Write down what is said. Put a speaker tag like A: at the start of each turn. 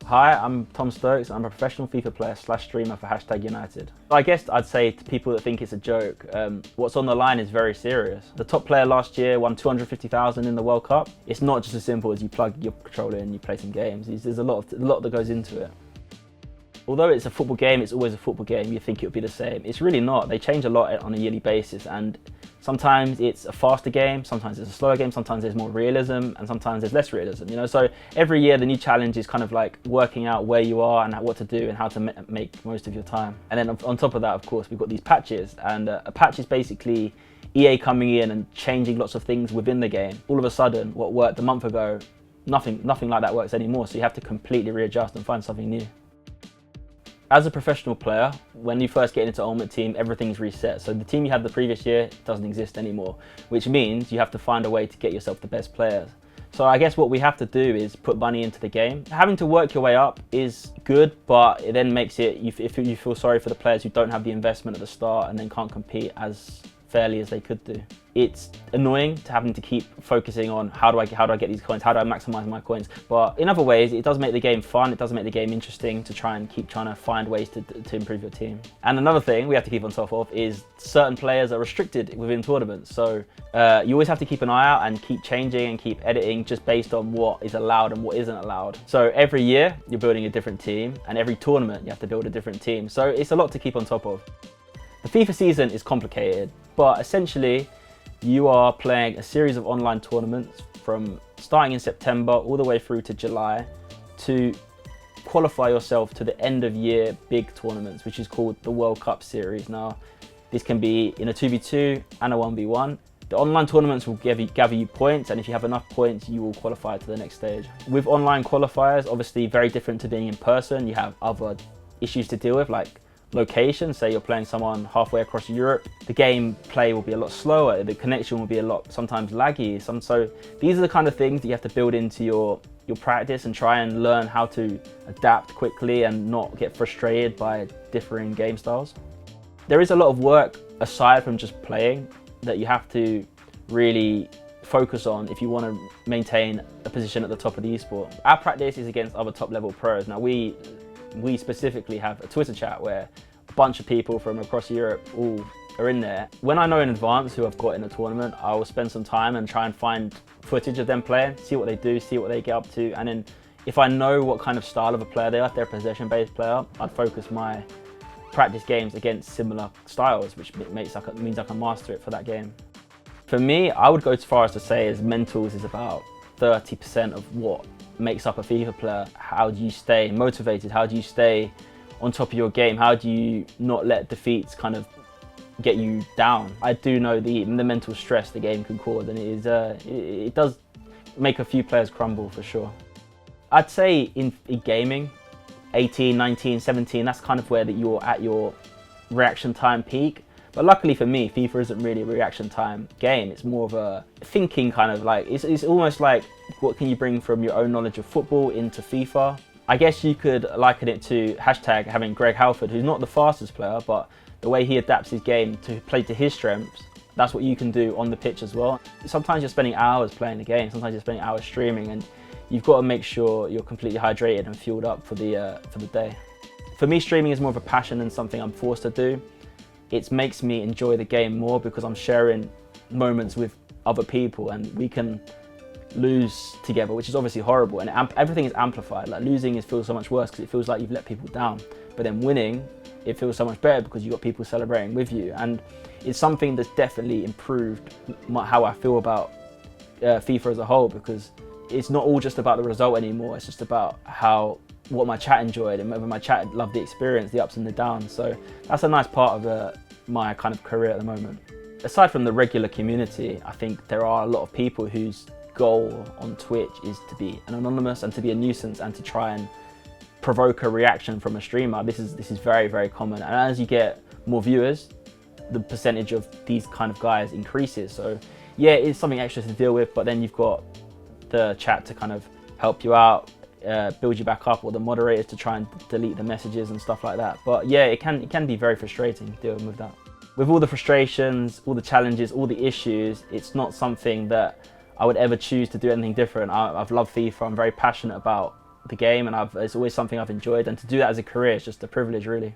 A: Hi, I'm Tom Stokes. I'm a professional FIFA player / streamer for #United. I guess I'd say to people that think it's a joke, what's on the line is very serious. The top player last year won 250,000 in the World Cup. It's not just as simple as you plug your controller in and you play some games. There's a lot that goes into it. Although it's a football game, it's always a football game. You think it would be the same. It's really not. They change a lot on a yearly basis, and sometimes it's a faster game, sometimes it's a slower game, sometimes there's more realism, and sometimes there's less realism, you know? So every year the new challenge is kind of like working out where you are and what to do and how to make most of your time. And then on top of that, of course, we've got these patches, and a patch is basically EA coming in and changing lots of things within the game. All of a sudden, what worked a month ago, nothing like that works anymore, so you have to completely readjust and find something new. As a professional player, when you first get into Ultimate Team, everything's reset. So the team you had the previous year doesn't exist anymore, which means you have to find a way to get yourself the best players. So I guess what we have to do is put money into the game. Having to work your way up is good, but it then makes it, if you feel sorry for the players who don't have the investment at the start and then can't compete as fairly as they could do. It's annoying to having to keep focusing on how do I get these coins, how do I maximize my coins, but in other ways it does make the game fun, it does make the game interesting to keep trying to find ways to improve your team. And another thing we have to keep on top of is certain players are restricted within tournaments, so you always have to keep an eye out and keep changing and keep editing just based on what is allowed and what isn't allowed. So every year you're building a different team, and every tournament you have to build a different team, so it's a lot to keep on top of. The FIFA season is complicated, but essentially you are playing a series of online tournaments from starting in September all the way through to July to qualify yourself to the end of year big tournaments, which is called the World Cup series. Now, this can be in a 2v2 and a 1v1. The online tournaments will gather you points, and if you have enough points, you will qualify to the next stage. With online qualifiers, obviously very different to being in person. You have other issues to deal with, like location. Say you're playing someone halfway across Europe, the gameplay will be a lot slower, the connection will be sometimes laggy. So these are the kind of things that you have to build into your practice and try and learn how to adapt quickly and not get frustrated by differing game styles. There is a lot of work aside from just playing that you have to really focus on if you want to maintain a position at the top of the esport. Our practice is against other top level pros. Now we specifically have a Twitter chat where a bunch of people from across Europe all are in there. When I know in advance who I've got in a tournament, I will spend some time and try and find footage of them playing, see what they do, see what they get up to, and then if I know what kind of style of a player they are, if they're a possession-based player, I'd focus my practice games against similar styles, which means I can master it for that game. For me, I would go as far as to say as mentals is about 30% of what makes up a FIFA player. How do you stay motivated? How do you stay on top of your game? How do you not let defeats kind of get you down? I do know the mental stress the game can cause, and it does make a few players crumble for sure. I'd say in gaming, 18, 19, 17, that's kind of where you're at your reaction time peak. But luckily for me, FIFA isn't really a reaction time game. It's more of a thinking kind of like, it's almost like what can you bring from your own knowledge of football into FIFA. I guess you could liken it to having Greg Halford, who's not the fastest player, but the way he adapts his game to play to his strengths, that's what you can do on the pitch as well. Sometimes you're spending hours playing the game, sometimes you're spending hours streaming, and you've got to make sure you're completely hydrated and fueled up for the day. For me, streaming is more of a passion than something I'm forced to do. It makes me enjoy the game more because I'm sharing moments with other people and we can lose together, which is obviously horrible, and everything is amplified. Like losing feels so much worse because it feels like you've let people down, but then winning, it feels so much better because you've got people celebrating with you, and it's something that's definitely improved how I feel about FIFA as a whole, because it's not all just about the result anymore. It's just about what my chat enjoyed and whether my chat loved the experience, the ups and the downs. So that's a nice part of my kind of career at the moment. Aside from the regular community, I think there are a lot of people whose goal on Twitch is to be an anonymous and to be a nuisance and to try and provoke a reaction from a streamer. This is very, very common. And as you get more viewers, the percentage of these kind of guys increases. So yeah, it's something extra to deal with, but then you've got the chat to kind of help you out, build you back up, or the moderators to try and delete the messages and stuff like that. But yeah, it can be very frustrating dealing with that. With all the frustrations, all the challenges, all the issues, it's not something that I would ever choose to do anything different. I've loved FIFA. I'm very passionate about the game, and it's always something I've enjoyed, and to do that as a career is just a privilege, really.